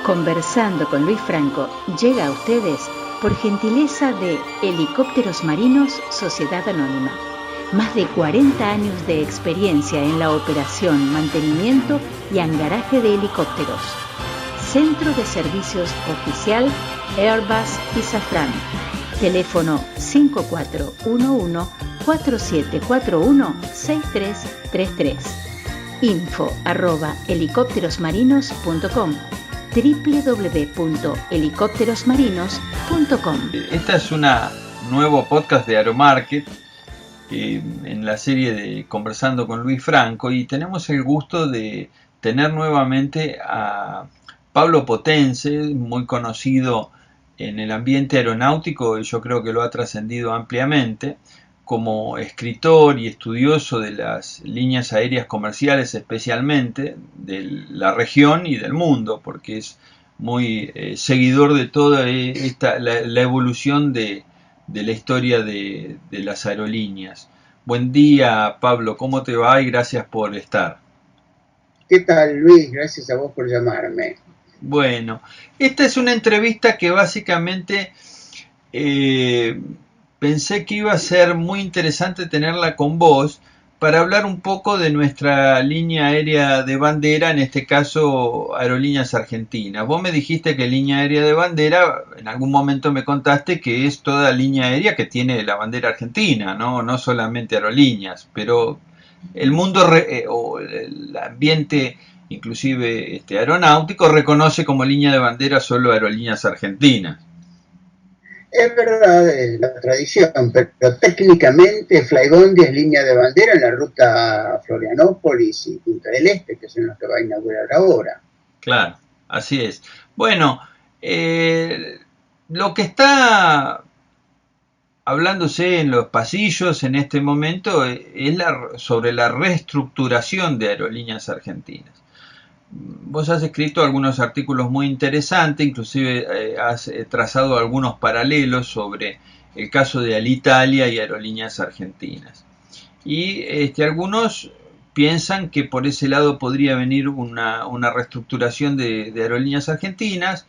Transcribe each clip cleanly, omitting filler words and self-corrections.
Conversando con Luis Franco llega a ustedes por gentileza de Helicópteros Marinos Sociedad Anónima. Más de 40 años de experiencia en la operación, mantenimiento y hangaraje de helicópteros. Centro de Servicios Oficial Airbus y Safran. Teléfono 5411-4741-6333. info@helicópterosmarinos.com www.helicópterosmarinos.com. Esta es una nuevo podcast de Aeromarket en la serie de Conversando con Luis Franco, y tenemos el gusto de tener nuevamente a Pablo Potenze, muy conocido en el ambiente aeronáutico, y yo creo que lo ha trascendido ampliamente como escritor y estudioso de las líneas aéreas comerciales, especialmente de la región y del mundo, porque es muy seguidor de toda la evolución de la historia de las aerolíneas. Buen día, Pablo, ¿cómo te va? Y gracias por estar. ¿Qué tal, Luis? Gracias a vos por llamarme. Bueno, esta es una entrevista que básicamente pensé que iba a ser muy interesante tenerla con vos para hablar un poco de nuestra línea aérea de bandera, en este caso Aerolíneas Argentinas. Vos me dijiste que línea aérea de bandera, en algún momento me contaste que es toda línea aérea que tiene la bandera argentina, no solamente aerolíneas, pero el mundo o el ambiente inclusive aeronáutico reconoce como línea de bandera solo Aerolíneas Argentinas. Es verdad, es la tradición, pero técnicamente Flybondi es línea de bandera en la ruta Florianópolis y Punta del Este, que son los que va a inaugurar ahora. Claro, así es. Bueno, lo que está hablándose en los pasillos en este momento es sobre la reestructuración de Aerolíneas Argentinas. Vos has escrito algunos artículos muy interesantes, inclusive has trazado algunos paralelos sobre el caso de Alitalia y Aerolíneas Argentinas. Y algunos piensan que por ese lado podría venir una reestructuración de Aerolíneas Argentinas.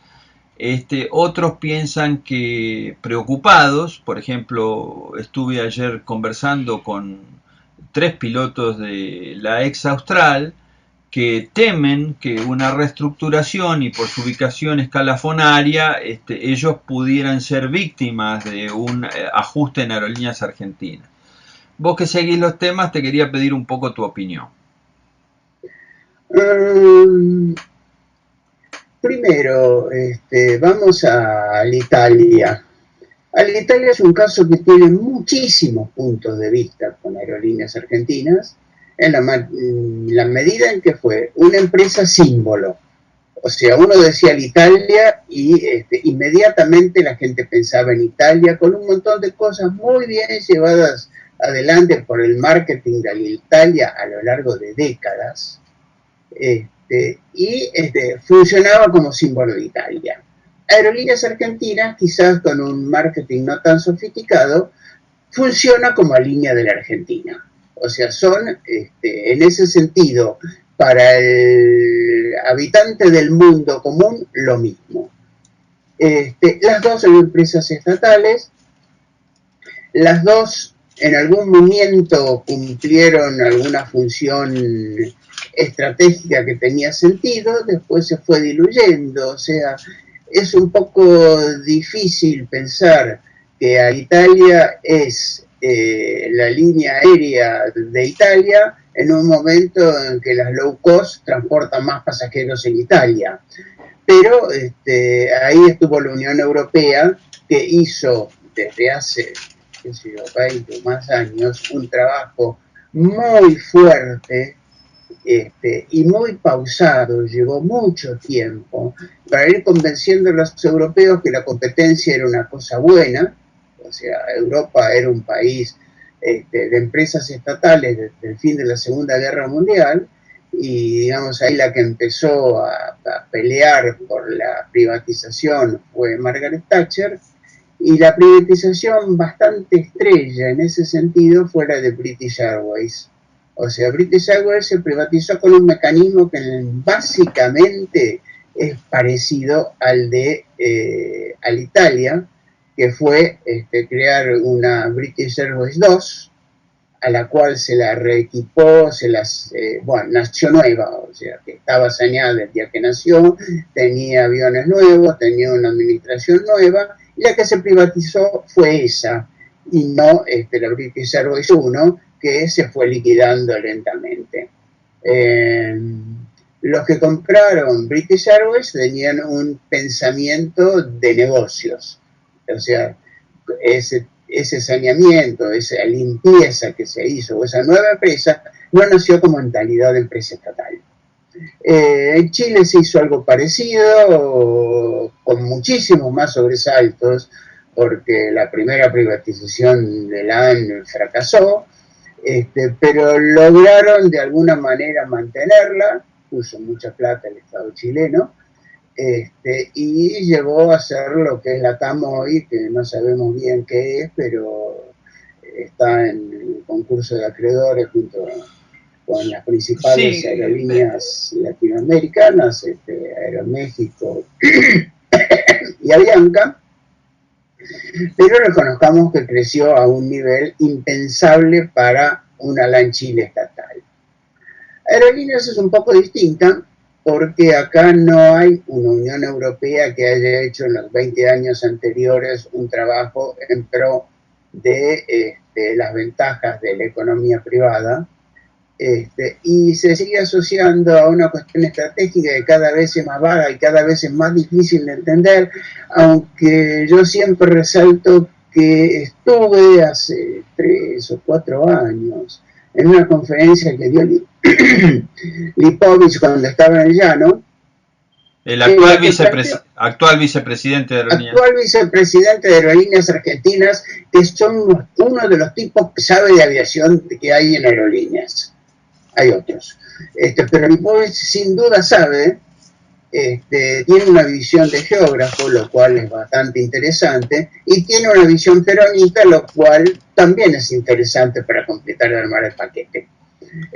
Otros piensan que preocupados, por ejemplo, estuve ayer conversando con 3 pilotos de la ex Austral, que temen que una reestructuración y por su ubicación escalafonaria ellos pudieran ser víctimas de un ajuste en Aerolíneas Argentinas. Vos que seguís los temas, te quería pedir un poco tu opinión. Primero, vamos a Alitalia. Alitalia es un caso que tiene muchísimos puntos de vista con Aerolíneas Argentinas, en la medida en que fue una empresa símbolo. O sea, uno decía Alitalia y inmediatamente la gente pensaba en Italia, con un montón de cosas muy bien llevadas adelante por el marketing de Alitalia a lo largo de décadas, y funcionaba como símbolo de Italia. Aerolíneas Argentinas, quizás con un marketing no tan sofisticado, funciona como línea de la Argentina. O sea, son, en ese sentido, para el habitante del mundo común, lo mismo. Las dos son empresas estatales, las dos en algún momento cumplieron alguna función estratégica que tenía sentido, después se fue diluyendo. O sea, es un poco difícil pensar que Alitalia es la línea aérea de Italia en un momento en que las low cost transportan más pasajeros en Italia. Pero ahí estuvo la Unión Europea, que hizo desde hace 20 o más años un trabajo muy fuerte y muy pausado, llevó mucho tiempo para ir convenciendo a los europeos que la competencia era una cosa buena. O sea, Europa era un país de empresas estatales desde el fin de la Segunda Guerra Mundial, y digamos ahí la que empezó a pelear por la privatización fue Margaret Thatcher, y la privatización bastante estrella en ese sentido fue la de British Airways. O sea, British Airways se privatizó con un mecanismo que básicamente es parecido al de Alitalia, que fue crear una British Airways 2, a la cual se la reequipó, nació nueva, o sea, que estaba saneada el día que nació, tenía aviones nuevos, tenía una administración nueva, y la que se privatizó fue esa, y no la British Airways 1, que se fue liquidando lentamente. Los que compraron British Airways tenían un pensamiento de negocios, o sea, ese saneamiento, esa limpieza que se hizo, esa nueva empresa, no nació como mentalidad de empresa estatal. En Chile se hizo algo parecido, con muchísimos más sobresaltos, porque la primera privatización de la AN fracasó, pero lograron de alguna manera mantenerla, puso mucha plata el Estado chileno, y llegó a ser lo que es la TAM hoy, que no sabemos bien qué es, pero está en el concurso de acreedores junto con las principales aerolíneas latinoamericanas, Aeroméxico y Avianca, pero reconozcamos que creció a un nivel impensable para una LAN Chile estatal. Aerolíneas es un poco distinta, porque acá no hay una Unión Europea que haya hecho en los 20 años anteriores un trabajo en pro de las ventajas de la economía privada, y se sigue asociando a una cuestión estratégica que cada vez es más vaga y cada vez es más difícil de entender, aunque yo siempre resalto que estuve hace 3 o 4 años en una conferencia que dio Lipovich cuando estaba en el llano. El actual vicepresidente de Aerolíneas. Actual vicepresidente de Aerolíneas Argentinas, que son uno de los tipos que sabe de aviación que hay en Aerolíneas. Hay otros. Pero Lipovich sin duda sabe, tiene una visión de geógrafo, lo cual es bastante interesante, y tiene una visión peronista, lo cual también es interesante para completar y armar el paquete.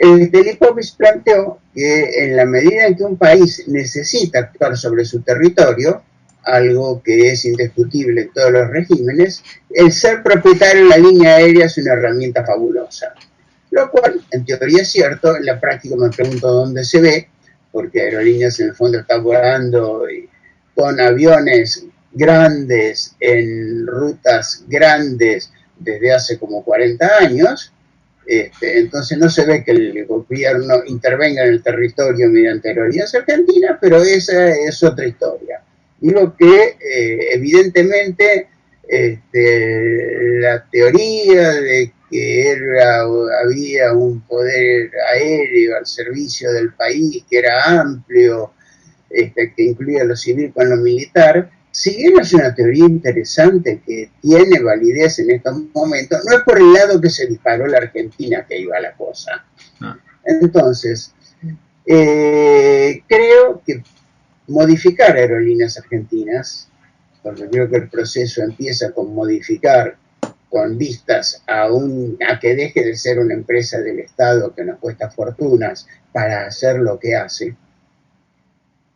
Lipovich planteó que en la medida en que un país necesita actuar sobre su territorio, algo que es indiscutible en todos los regímenes, el ser propietario de la línea aérea es una herramienta fabulosa. Lo cual, en teoría es cierto, en la práctica me pregunto dónde se ve, porque Aerolíneas en el fondo está volando con aviones grandes en rutas grandes desde hace como 40 años, entonces no se ve que el gobierno intervenga en el territorio mediante Aerolíneas Argentinas, pero esa es otra historia. Digo que evidentemente la teoría de que había un poder aéreo al servicio del país que era amplio, que incluía lo civil con lo militar, si bien es una teoría interesante que tiene validez en estos momentos, no es por el lado que se disparó la Argentina que iba la cosa. Entonces, creo que modificar Aerolíneas Argentinas, porque creo que el proceso empieza con modificar con vistas a que deje de ser una empresa del Estado que nos cuesta fortunas para hacer lo que hace.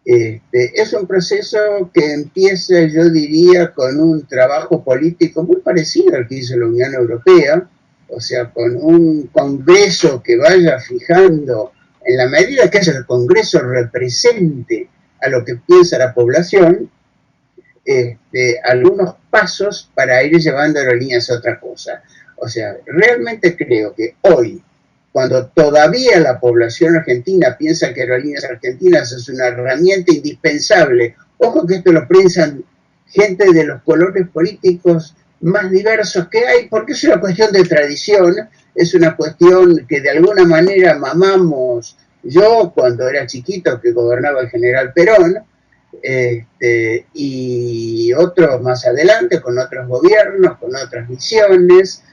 Es un proceso que empieza, yo diría, con un trabajo político muy parecido al que hizo la Unión Europea, o sea, con un Congreso que vaya fijando, en la medida que el Congreso represente a lo que piensa la población, algunos pasos para ir llevando Aerolíneas a otra cosa. O sea, realmente creo que hoy, cuando todavía la población argentina piensa que Aerolíneas Argentinas es una herramienta indispensable, ojo que esto lo piensan gente de los colores políticos más diversos que hay, porque es una cuestión de tradición, es una cuestión que de alguna manera mamamos. Yo, cuando era chiquito, que gobernaba el general Perón, y otros más adelante, con otros gobiernos, con otras visiones,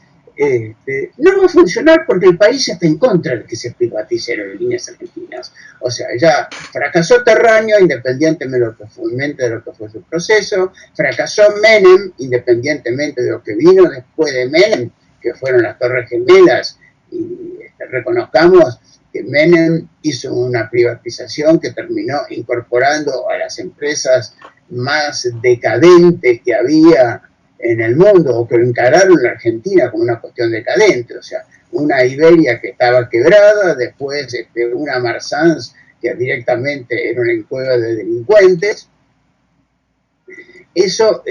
no va a funcionar porque el país está en contra de que se privatice Aerolíneas Argentinas. O sea, ya fracasó Terranio, independientemente de lo que fue su proceso, fracasó Menem, independientemente de lo que vino después de Menem, que fueron las Torres Gemelas, y reconozcamos que Menem hizo una privatización que terminó incorporando a las empresas más decadentes que había en el mundo, o que lo encararon la Argentina como una cuestión decadente, o sea, una Iberia que estaba quebrada, después una Marsans que directamente era una cueva de delincuentes. Eso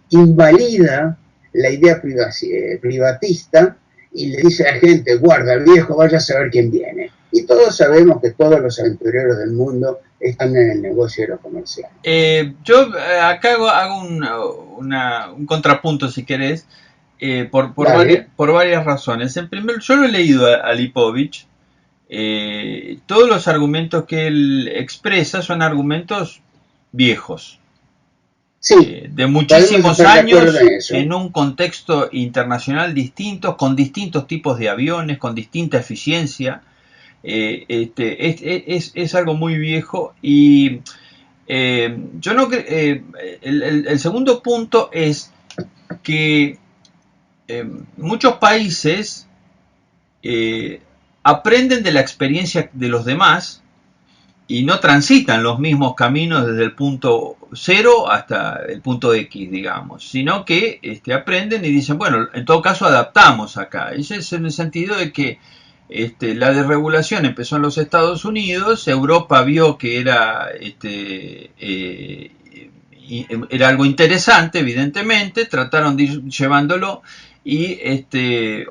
invalida la idea privatista y le dice a la gente, guarda viejo, vaya a saber quién viene. Y todos sabemos que todos los aventureros del mundo están en el negocio de lo comercial. Yo acá hago un contrapunto, si querés, por varias razones. En primer, yo lo he leído a Lipovich. Todos los argumentos que él expresa son argumentos viejos. Sí, de muchísimos años, en un contexto internacional distinto, con distintos tipos de aviones, con distinta eficiencia. Es algo muy viejo. Y yo no el segundo punto es que muchos países aprenden de la experiencia de los demás y no transitan los mismos caminos desde el punto 0 hasta el punto X, digamos, sino que aprenden y dicen, bueno, en todo caso adaptamos acá. Ese es en el sentido de que la desregulación empezó en los Estados Unidos, Europa vio que era algo interesante, evidentemente, trataron de ir llevándolo, y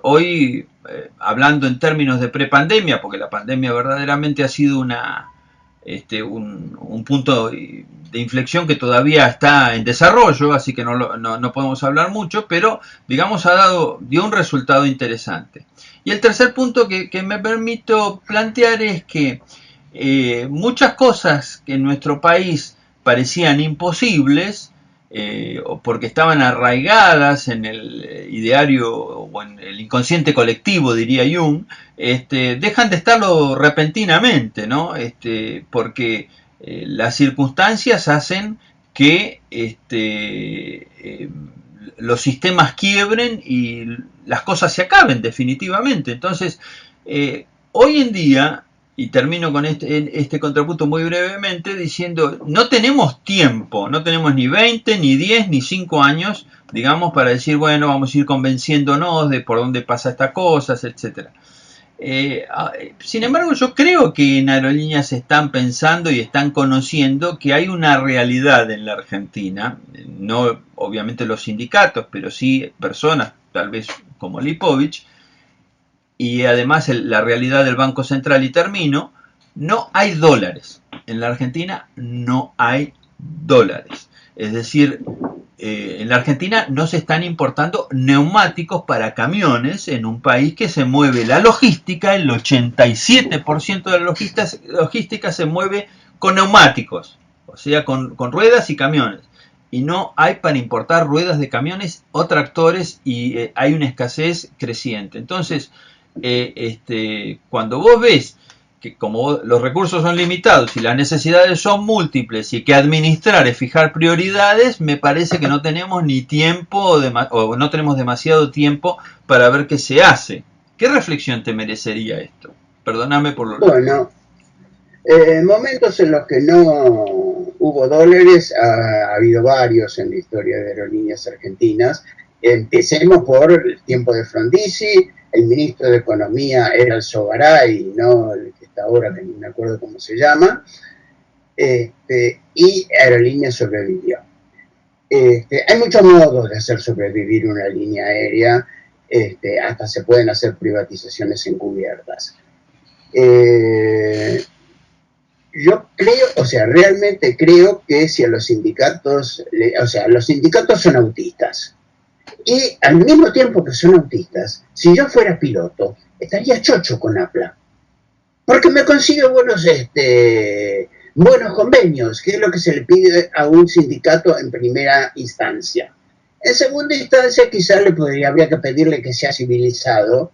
hoy, hablando en términos de prepandemia, porque la pandemia verdaderamente ha sido un punto de inflexión que todavía está en desarrollo, así que no podemos hablar mucho, pero digamos dio un resultado interesante. Y el tercer punto que me permito plantear es que muchas cosas que en nuestro país parecían imposibles, porque estaban arraigadas en el ideario o en el inconsciente colectivo, diría Jung, dejan de estarlo repentinamente, ¿no? Porque las circunstancias hacen que los sistemas quiebren y las cosas se acaben definitivamente. Entonces, hoy en día, y termino con este contrapunto muy brevemente, diciendo, no tenemos tiempo, no tenemos ni 20, ni 10, ni 5 años, digamos, para decir, bueno, vamos a ir convenciéndonos de por dónde pasa estas cosas, etc. Sin embargo, yo creo que en Aerolíneas están pensando y están conociendo que hay una realidad en la Argentina, no obviamente los sindicatos, pero sí personas, tal vez como Lipovich, y además la realidad del Banco Central, y termino, no hay dólares. En la Argentina no hay dólares. Es decir, en la Argentina no se están importando neumáticos para camiones en un país que se mueve la logística, el 87% de la logística se mueve con neumáticos, o sea, con ruedas y camiones. Y no hay para importar ruedas de camiones o tractores, y hay una escasez creciente. Entonces, cuando vos ves que como los recursos son limitados y las necesidades son múltiples y que administrar es fijar prioridades, me parece que no tenemos ni tiempo o no tenemos demasiado tiempo para ver qué se hace. ¿Qué reflexión te merecería esto? Perdóname por lo... Bueno, momentos en los que no hubo dólares ha habido varios en la historia de Aerolíneas Argentinas. Empecemos por el tiempo de Frondizi. El ministro de Economía era el Sogaray, no el que está ahora, que no me acuerdo cómo se llama, y Aerolíneas sobrevivió. Hay muchos modos de hacer sobrevivir una línea aérea, hasta se pueden hacer privatizaciones encubiertas. Yo creo, realmente creo que si a los sindicatos, los sindicatos son autistas, y al mismo tiempo que son autistas, si yo fuera piloto, estaría chocho con APLA. Porque me consigo buenos convenios, que es lo que se le pide a un sindicato en primera instancia. En segunda instancia, quizás habría que pedirle que sea civilizado,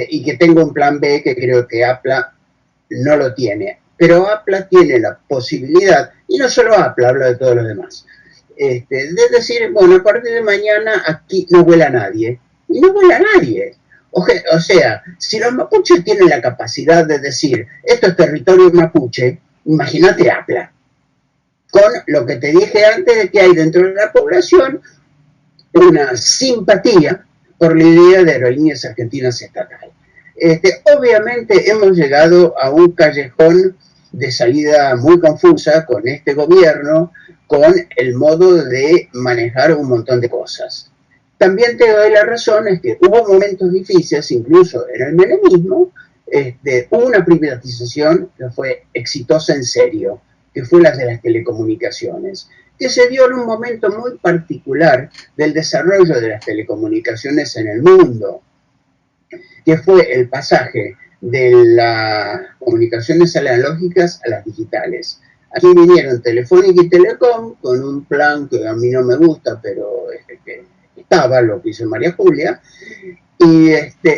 y que tenga un plan B, que creo que APLA no lo tiene. Pero APLA tiene la posibilidad, y no solo APLA, habla de todos los demás, de decir, bueno, a partir de mañana aquí no vuela nadie. Y no vuela nadie. O sea, si los mapuches tienen la capacidad de decir, esto es territorio mapuche, imagínate APLA, con lo que te dije antes de que hay dentro de la población una simpatía por la idea de Aerolíneas Argentinas estatal. Obviamente hemos llegado a un callejón de salida muy confusa con este gobierno, con el modo de manejar un montón de cosas. También te doy la razón, es que hubo momentos difíciles, incluso en el menemismo, hubo una privatización que fue exitosa en serio, que fue la de las telecomunicaciones, que se dio en un momento muy particular del desarrollo de las telecomunicaciones en el mundo, que fue el pasaje de las comunicaciones analógicas a las digitales. Aquí vinieron Telefónica y Telecom con un plan que a mí no me gusta, pero que estaba lo que hizo María Julia, y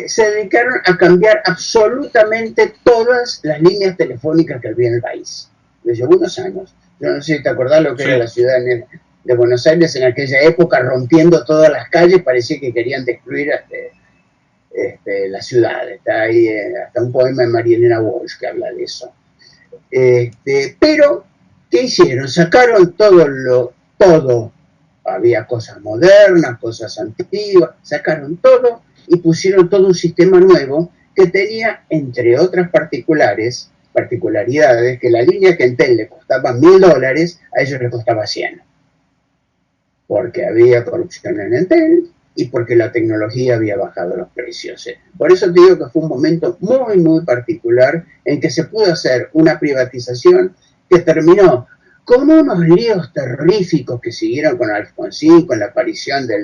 se dedicaron a cambiar absolutamente todas las líneas telefónicas que había en el país. Les llevó unos años. Yo no sé si te acordás lo que era la ciudad de Buenos Aires en aquella época, rompiendo todas las calles, parecía que querían destruir la ciudad. Está ahí hasta un poema de María Elena Walsh que habla de eso. Pero, ¿qué hicieron? Sacaron todo. Había cosas modernas, cosas antiguas, sacaron todo y pusieron todo un sistema nuevo que tenía, entre otras particularidades, que la línea que Entel le costaba $1.000, a ellos les costaba 100. Porque había corrupción en Entel y porque la tecnología había bajado los precios. Por eso te digo que fue un momento muy, muy particular en que se pudo hacer una privatización que terminó con unos líos terroríficos que siguieron con Alfonsín, con la aparición de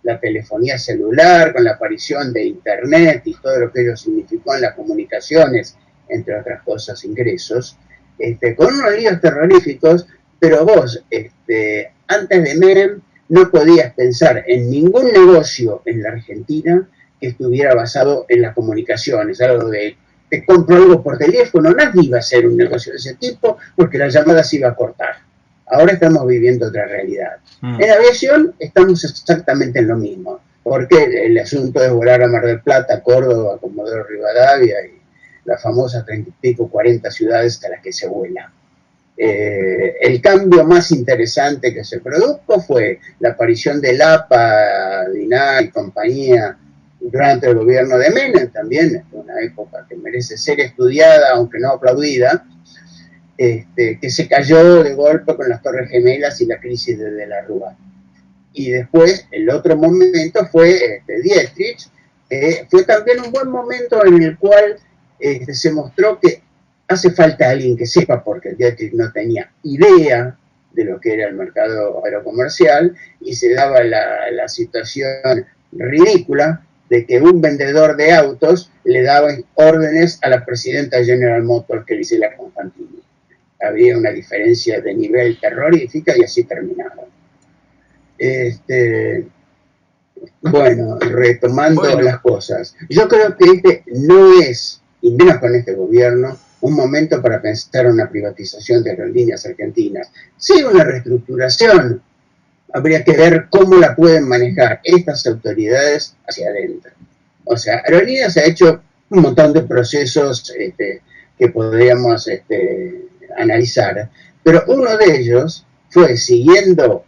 la telefonía celular, con la aparición de Internet y todo lo que ello significó en las comunicaciones, entre otras cosas, ingresos, con unos líos terroríficos, pero vos, antes de Menem, no podías pensar en ningún negocio en la Argentina que estuviera basado en las comunicaciones, algo de te compro algo por teléfono, nadie iba a hacer un negocio de ese tipo porque la llamada se iba a cortar. Ahora estamos viviendo otra realidad. En aviación estamos exactamente en lo mismo, porque el asunto de volar a Mar del Plata, Córdoba, Comodoro Rivadavia y las famosas 30 y pico, 40 ciudades a las que se vuela. El cambio más interesante que se produjo fue la aparición del APA, DINAR y compañía durante el gobierno de Menem, también es una época que merece ser estudiada, aunque no aplaudida, que se cayó de golpe con las Torres Gemelas y la crisis de la Rúa. Y después, el otro momento fue Dietrich, fue también un buen momento en el cual se mostró que hace falta alguien que sepa, porque Dietrich no tenía idea de lo que era el mercado aerocomercial y se daba la situación ridícula de que un vendedor de autos le daba órdenes a la presidenta de General Motors, que dice la Constantini. Había una diferencia de nivel terrorífica y así terminaron. Bueno, retomando las cosas, yo creo que no es, y menos con este gobierno, un momento para pensar en una privatización de Aerolíneas Argentinas. Sí, una reestructuración. Habría que ver cómo la pueden manejar estas autoridades hacia adentro. O sea, Aerolíneas ha hecho un montón de procesos que podríamos analizar, pero uno de ellos fue siguiendo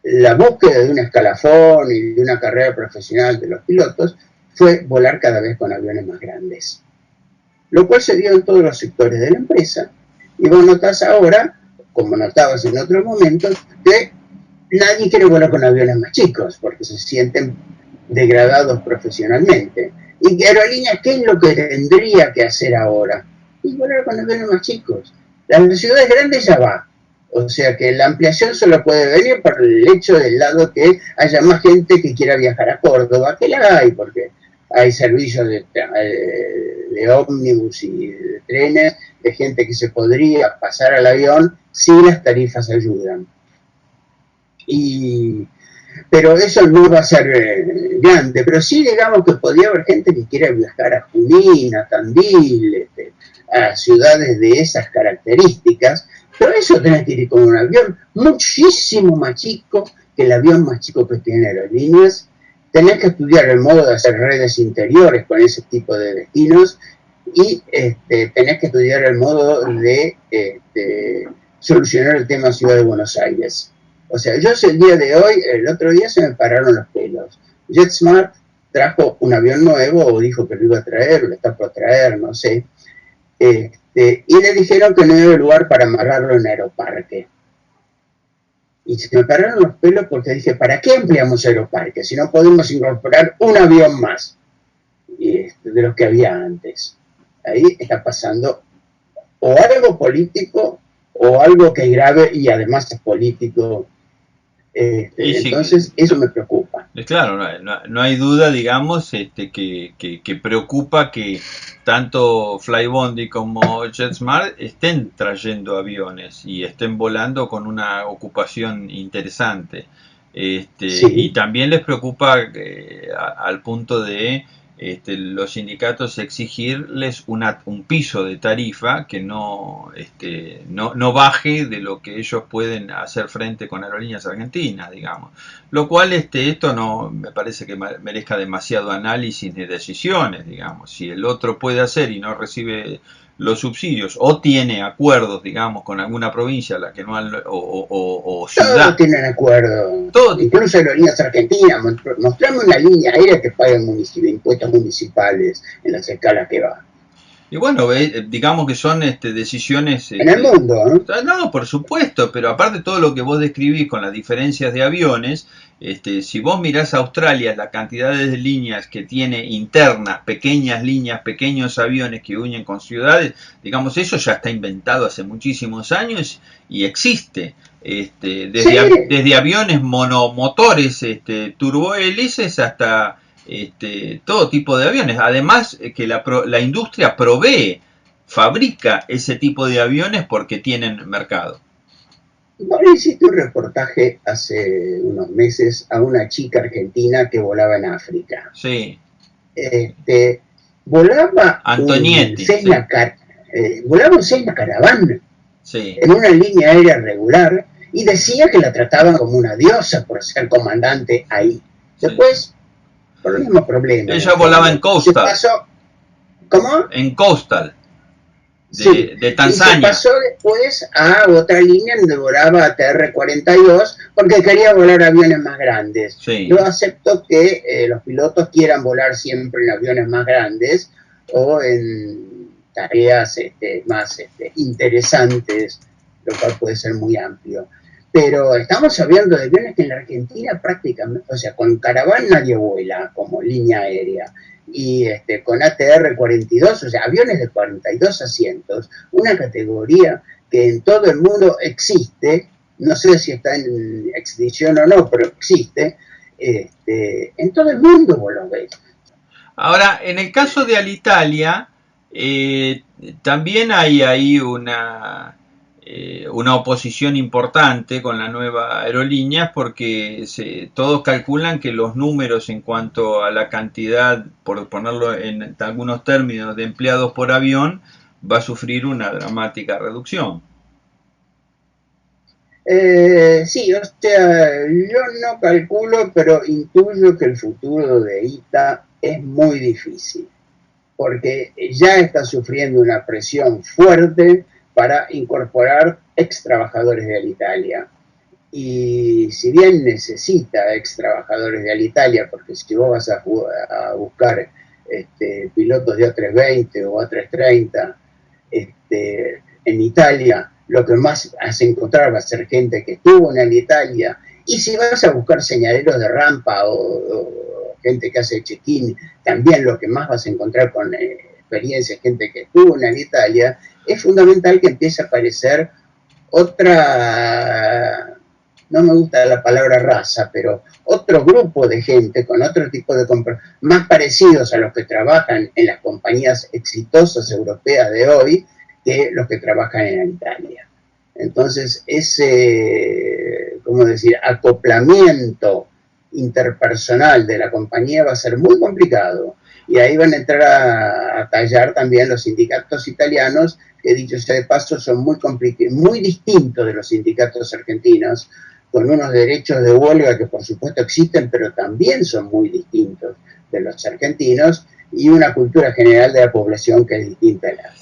la búsqueda de un escalafón y de una carrera profesional de los pilotos, fue volar cada vez con aviones más grandes. Lo cual se dio en todos los sectores de la empresa, y vos notás ahora, como notabas en otros momentos, que nadie quiere volar con aviones más chicos, porque se sienten degradados profesionalmente. ¿Y Aerolíneas qué es lo que tendría que hacer ahora? Y volar con aviones más chicos. Las ciudades grandes ya va. O sea que la ampliación solo puede venir por el hecho del lado que haya más gente que quiera viajar a Córdoba, que la hay, porque hay servicios de ómnibus y de trenes, de gente que se podría pasar al avión si las tarifas ayudan. Pero eso no va a ser grande, pero sí digamos que podría haber gente que quiera viajar a Junín, a Tandil, a ciudades de esas características, pero eso tenés que ir con un avión muchísimo más chico que el avión más chico que tiene Aerolíneas. Tenés que estudiar el modo de hacer redes interiores con ese tipo de destinos y tenés que estudiar el modo de solucionar el tema Ciudad de Buenos Aires. O sea, yo el día de hoy, el otro día se me pararon los pelos. JetSmart trajo un avión nuevo, o dijo que lo iba a traer, o lo está por traer, no sé. Y le dijeron que no había lugar para amarrarlo en Aeroparque. Y se me pararon los pelos porque dije, ¿para qué ampliamos Aeroparque si no podemos incorporar un avión más de los que había antes? Ahí está pasando o algo político o algo que es grave y además es político. Entonces, eso me preocupa. Claro, no hay duda, digamos, que preocupa que tanto Flybondi como JetSmart estén trayendo aviones y estén volando con una ocupación interesante. Sí. Y también les preocupa al punto de los sindicatos exigirles un piso de tarifa que no baje de lo que ellos pueden hacer frente con Aerolíneas Argentinas, digamos. Lo cual esto no me parece que merezca demasiado análisis ni decisiones, digamos. Si el otro puede hacer y no recibe los subsidios o tiene acuerdos, digamos, con alguna provincia a la que no o ciudad. Todos tienen acuerdo. Todo. Incluso Aerolíneas Argentinas. Mostrame una línea aérea que pague impuestos municipales en las escalas que va. Y bueno, digamos que son decisiones... en el mundo, ¿no? No, por supuesto, pero aparte todo lo que vos describís con las diferencias de aviones, si vos mirás a Australia, la cantidad de líneas que tiene internas, pequeñas líneas, pequeños aviones que unen con ciudades, digamos, eso ya está inventado hace muchísimos años y existe. Desde aviones monomotores, turbohélices hasta... todo tipo de aviones. Además que la industria fabrica ese tipo de aviones porque tienen mercado. Vos hiciste un reportaje hace unos meses a una chica argentina que volaba en África. Sí. Volaba Antonietti. Volaba un Cessna Caravan. Sí. En una línea aérea regular y decía que la trataban como una diosa por ser comandante ahí. Después, por el mismo problema. Ella volaba en Coastal. ¿Cómo? En Coastal. De Tanzania. Y se pasó después a otra línea donde volaba a TR-42 porque quería volar aviones más grandes. Sí. Yo acepto que los pilotos quieran volar siempre en aviones más grandes o en tareas más interesantes, lo cual puede ser muy amplio. Pero estamos hablando de aviones que en la Argentina prácticamente, o sea, con Caravan nadie vuela como línea aérea. Y con ATR-42, o sea, aviones de 42 asientos, una categoría que en todo el mundo existe, no sé si está en extinción o no, pero existe, en todo el mundo vos lo ves. Ahora, en el caso de Alitalia, también hay ahí una oposición importante con la nueva aerolínea porque todos calculan que los números en cuanto a la cantidad, por ponerlo en algunos términos, de empleados por avión va a sufrir una dramática reducción. Sí, o sea, yo no calculo, pero intuyo que el futuro de ITA es muy difícil porque ya está sufriendo una presión fuerte para incorporar ex trabajadores de Alitalia. Y si bien necesita ex trabajadores de Alitalia, porque si vos vas a buscar pilotos de A320 o A330 en Italia, lo que más vas a encontrar va a ser gente que estuvo en Alitalia. Y si vas a buscar señaleros de rampa o gente que hace check-in, también lo que más vas a encontrar con experiencia, gente que estuvo en Alitalia. Es fundamental que empiece a aparecer otra, no me gusta la palabra raza, pero otro grupo de gente con otro tipo de más parecidos a los que trabajan en las compañías exitosas europeas de hoy que los que trabajan en Italia. Entonces, ese, ¿cómo decir?, acoplamiento interpersonal de la compañía va a ser muy complicado. Y ahí van a entrar a tallar también los sindicatos italianos, que dicho sea de paso son muy distintos de los sindicatos argentinos, con unos derechos de huelga que por supuesto existen, pero también son muy distintos de los argentinos, y una cultura general de la población que es distinta a la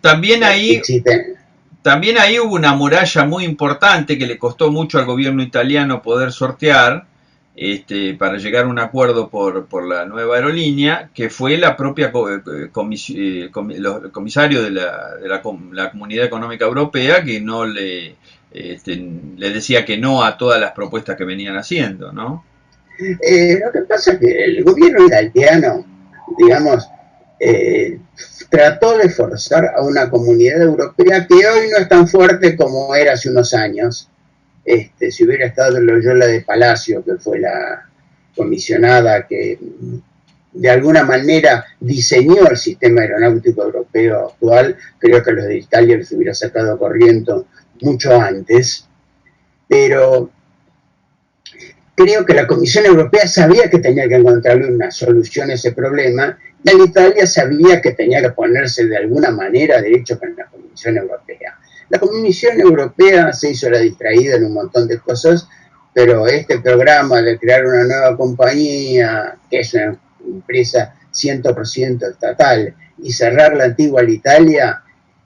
También ahí, existen. también ahí hubo una muralla muy importante que le costó mucho al gobierno italiano poder sortear, para llegar a un acuerdo por la nueva aerolínea, que fue la propia el comisario de la Comunidad Económica Europea, que no le decía que no a todas las propuestas que venían haciendo, ¿no? Lo que pasa es que el gobierno italiano, digamos, trató de forzar a una comunidad europea que hoy no es tan fuerte como era hace unos años. Si hubiera estado Loyola de Palacio, que fue la comisionada que de alguna manera diseñó el sistema aeronáutico europeo actual, creo que los de Italia les hubiera sacado corriendo mucho antes, pero creo que la Comisión Europea sabía que tenía que encontrarle una solución a ese problema, y en Italia sabía que tenía que ponerse de alguna manera derecho con la Comisión Europea. La Comisión Europea se hizo la distraída en un montón de cosas, pero este programa de crear una nueva compañía, que es una empresa 100% estatal, y cerrar la antigua Alitalia,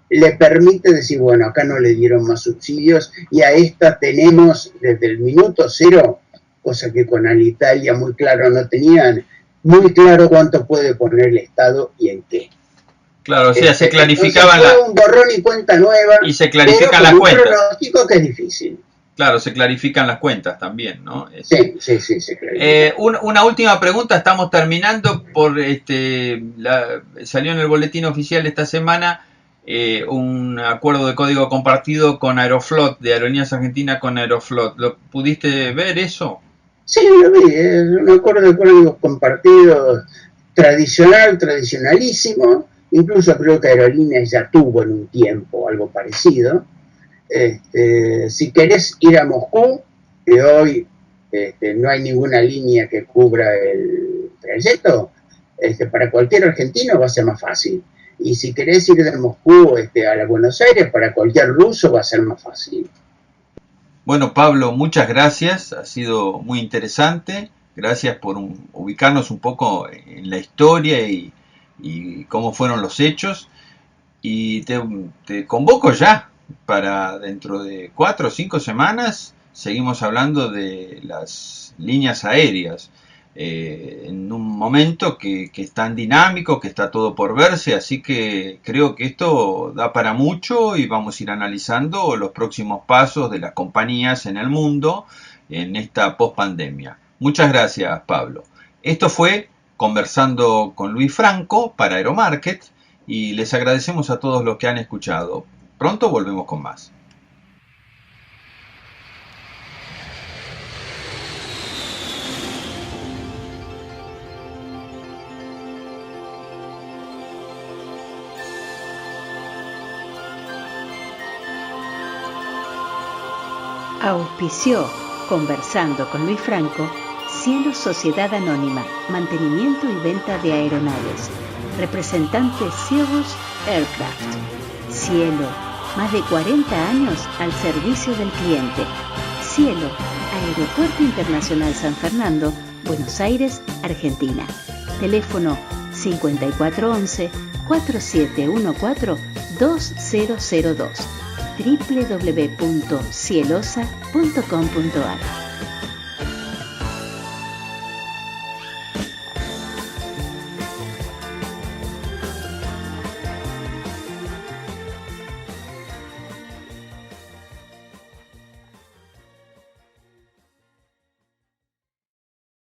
le permite decir, bueno, acá no le dieron más subsidios, y a esta tenemos desde el minuto cero, cosa que con Alitalia muy claro no tenían, muy claro cuánto puede poner el Estado y en qué. Claro, o sea, se clarificaban un borrón y cuenta nueva, y se clarifican pero las con cuentas. un pronóstico que es difícil. Claro, se clarifican las cuentas también, ¿no? Sí, se clarifica. Una última pregunta, estamos terminando salió en el boletín oficial esta semana un acuerdo de código compartido con Aeroflot, de Aerolíneas Argentinas con Aeroflot. ¿Lo pudiste ver eso? Sí, lo vi, es un acuerdo de códigos compartidos tradicionalísimo. Incluso creo que Aerolíneas ya tuvo en un tiempo algo parecido. Si querés ir a Moscú, que hoy no hay ninguna línea que cubra el trayecto, para cualquier argentino va a ser más fácil. Y si querés ir de Moscú a la Buenos Aires, para cualquier ruso va a ser más fácil. Bueno, Pablo, muchas gracias, ha sido muy interesante. Gracias por ubicarnos un poco en la historia y cómo fueron los hechos. Y te convoco ya para dentro de 4 o 5 semanas. Seguimos hablando de las líneas aéreas en un momento que es tan dinámico, que está todo por verse, así que creo que esto da para mucho y vamos a ir analizando los próximos pasos de las compañías en el mundo en esta pospandemia. Muchas gracias, Pablo. Esto fue Conversando con Luis Franco para Aeromarket y les agradecemos a todos los que han escuchado. Pronto volvemos con más. Auspició Conversando con Luis Franco, Cielo Sociedad Anónima, mantenimiento y venta de aeronaves. Representante Cirrus Aircraft. Cielo, más de 40 años al servicio del cliente. Cielo, Aeropuerto Internacional San Fernando, Buenos Aires, Argentina. Teléfono 5411-4714-2002. www.cielosa.com.ar